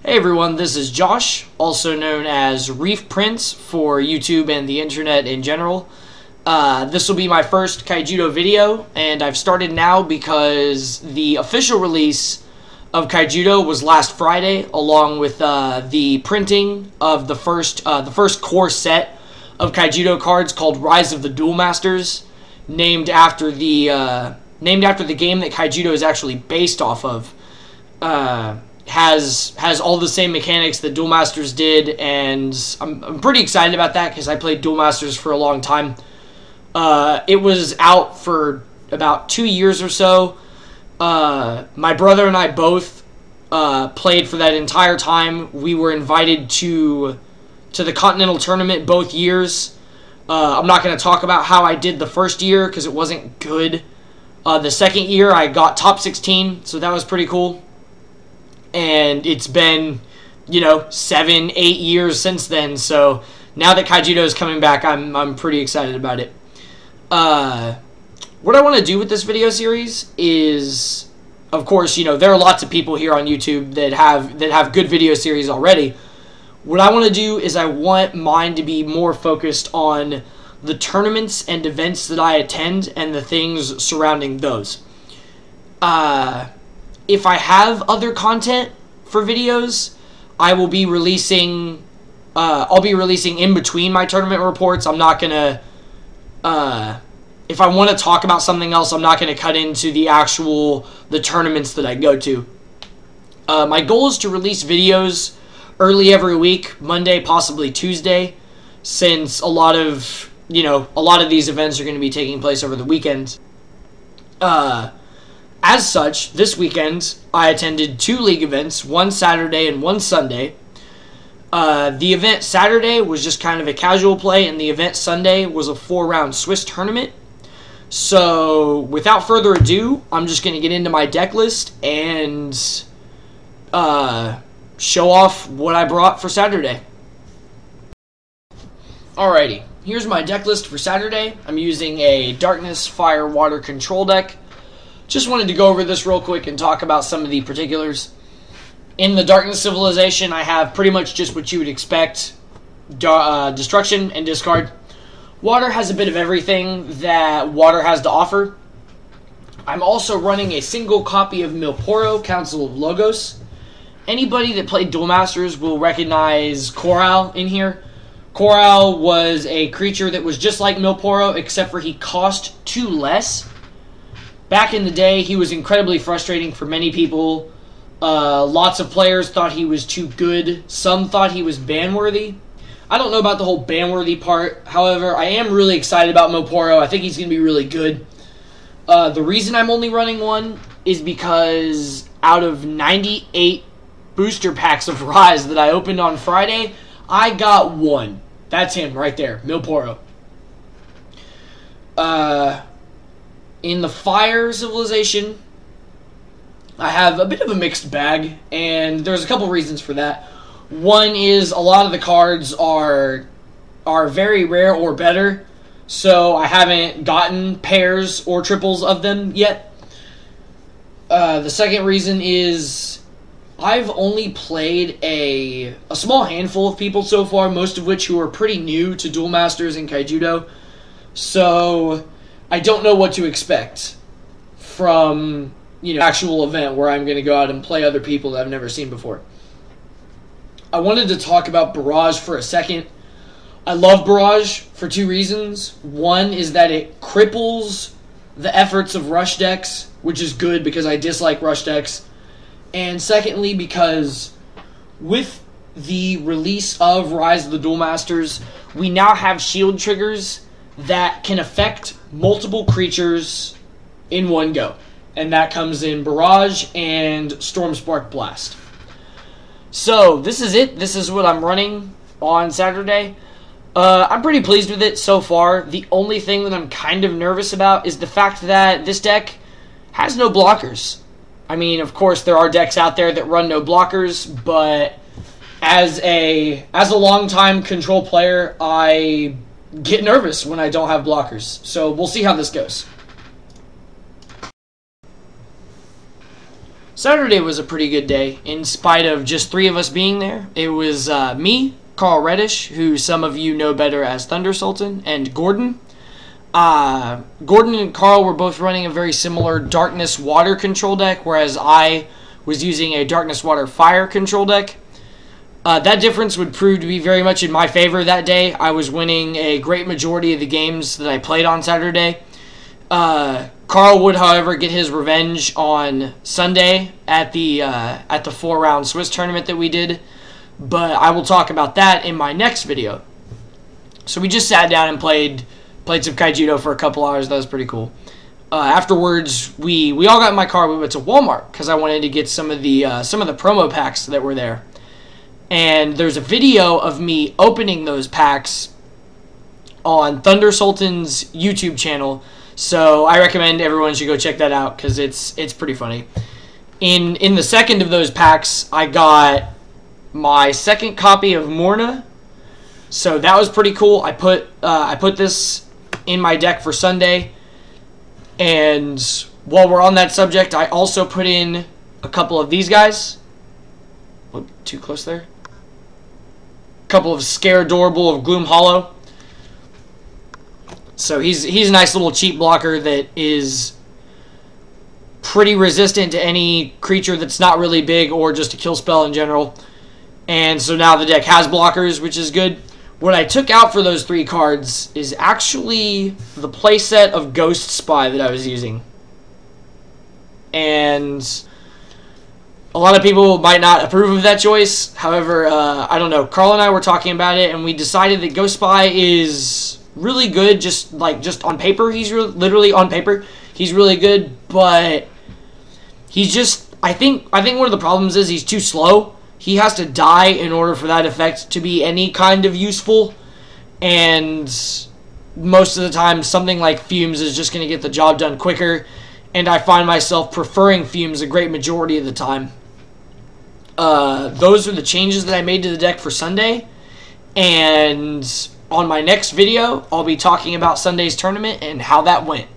Hey everyone, this is Josh, also known as ReefPrince for YouTube and the internet in general. This will be my first Kaijudo video, and I've started now because the official release of Kaijudo was last Friday, along with the printing of the first core set of Kaijudo cards called Rise of the Duel Masters, named after the game that Kaijudo is actually based off of. Has all the same mechanics that Duel Masters did, and I'm pretty excited about that because I played Duel Masters for a long time. It was out for about 2 years or so. My brother and I both played for that entire time. We were invited to the Continental Tournament both years. I'm not going to talk about how I did the first year because it wasn't good. The second year I got top 16, so that was pretty cool. And it's been, 7-8 years since then. So now that Kaijudo is coming back, I'm pretty excited about it. What I want to do with this video series is, of course, there are lots of people here on YouTube that have good video series already. What I want to do is I want mine to be more focused on the tournaments and events that I attend and the things surrounding those. If I have other content for videos, I will be releasing. I'll be releasing in between my tournament reports. I'm not gonna. If I want to talk about something else, I'm not gonna cut into the tournaments that I go to. My goal is to release videos early every week, Monday, possibly Tuesday, since a lot of these events are going to be taking place over the weekend. As such, this weekend, I attended 2 league events, one Saturday and one Sunday. The event Saturday was just kind of a casual play, and the event Sunday was a 4-round Swiss tournament. So, without further ado, I'm just going to get into my deck list and show off what I brought for Saturday. Alrighty, here's my deck list for Saturday. I'm using a Darkness, Fire, Water control deck. Just wanted to go over this real quick and talk about some of the particulars. In the Darkness Civilization, I have pretty much just what you would expect. Destruction and discard. Water has a bit of everything that Water has to offer. I'm also running a single copy of Milporo, Council of Logos. Anybody that played Duel Masters will recognize Coral in here. Coral was a creature that was just like Milporo, except for he cost 2 less. Back in the day, he was incredibly frustrating for many people. Lots of players thought he was too good. Some thought he was ban-worthy. I don't know about the whole ban-worthy part. However, I am really excited about Milporo. I think he's going to be really good. The reason I'm only running one is because out of 98 booster packs of Rise that I opened on Friday, I got one. That's him right there, Milporo. In the Fire Civilization, I have a bit of a mixed bag, and there's a couple reasons for that. One is a lot of the cards are very rare or better, so I haven't gotten pairs or triples of them yet. The second reason is I've only played a small handful of people so far, most of which who are pretty new to Duel Masters and Kaijudo, so I don't know what to expect from, actual event where I'm going to go out and play other people that I've never seen before. I wanted to talk about Barrage for a second. I love Barrage for 2 reasons. One is that it cripples the efforts of rush decks, which is good because I dislike rush decks. And secondly, because with the release of Rise of the Duel Masters, we now have shield triggers that can affect multiple creatures in one go. And that comes in Barrage and Stormspark Blast. So, this is it. This is what I'm running on Saturday. I'm pretty pleased with it so far. The only thing that I'm kind of nervous about is the fact that this deck has no blockers. I mean, of course, there are decks out there that run no blockers, but as a longtime control player, I get nervous when I don't have blockers. So we'll see how this goes. Saturday was a pretty good day, in spite of just 3 of us being there. It was me, Carl Reddish, who some of you know better as Thunder Sultan, and Gordon. Gordon and Carl were both running a very similar Darkness Water control deck, whereas I was using a Darkness Water Fire control deck. That difference would prove to be very much in my favor that day. I was winning a great majority of the games that I played on Saturday. Carl would, however, get his revenge on Sunday at the 4-round Swiss tournament that we did, but I will talk about that in my next video. So we just sat down and played some Kaijudo for a couple hours. That was pretty cool. Afterwards, we all got in my car. We went to Walmart because I wanted to get some of the promo packs that were there. And there's a video of me opening those packs on Thunder Sultan's YouTube channel. So I recommend everyone should go check that out because it's pretty funny. In the second of those packs, I got my second copy of Morna. So that was pretty cool. I put this in my deck for Sunday. And while we're on that subject, I also put in a couple of these guys. Whoop, too close there. A couple of Scare Adorable of Gloom Hollow. So he's a nice little cheap blocker that is pretty resistant to any creature that's not really big or just a kill spell in general. And so now the deck has blockers, which is good. What I took out for those 3 cards is actually the playset of Ghost Spy that I was using. And a lot of people might not approve of that choice. However, I don't know. Carl and I were talking about it, and we decided that Ghost Spy is really good, just on paper. He's literally on paper. He's really good, but he's just. I think one of the problems is he's too slow. He has to die in order for that effect to be any kind of useful, and most of the time, something like Fumes is just going to get the job done quicker. And I find myself preferring Fumes a great majority of the time. Those are the changes that I made to the deck for Sunday, and on my next video, I'll be talking about Sunday's tournament and how that went.